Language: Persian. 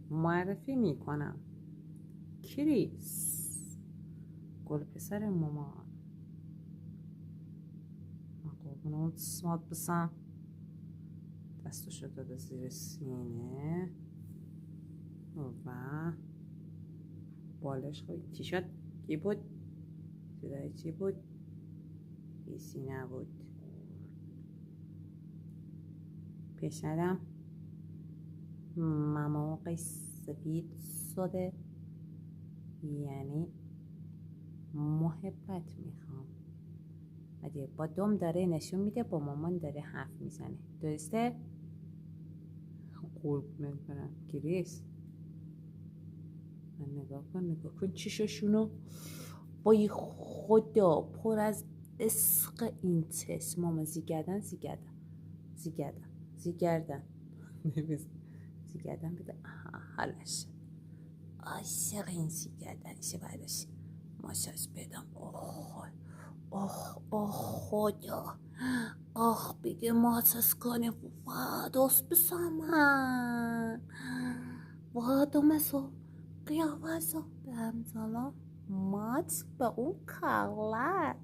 معرفی میکنم. کریس، گل پسر مامان. قربونت سمات بسم. دستشو داده زیر سینه و بالش خوید. چی شد؟ کی بود؟ صدای چی بود؟ کسی نبود. پسرم مماقش سفید شده، یعنی محبت میخوام. اگه با دم داره نشون میده با مامان داره حرف میزنه. درسته؟ قربونت برم کریس. من نگاه کن چشاشونو. وای خدا، پر از عشق این چشمام. زیگردن زیگردن بده. حالش عاشق این زیگردنشه براش. ماساژ بدم. خدا. بگه ماساژ کنه. دوست بسامن دومسو قیافه‌سو به همزالا مات به اون کارلت.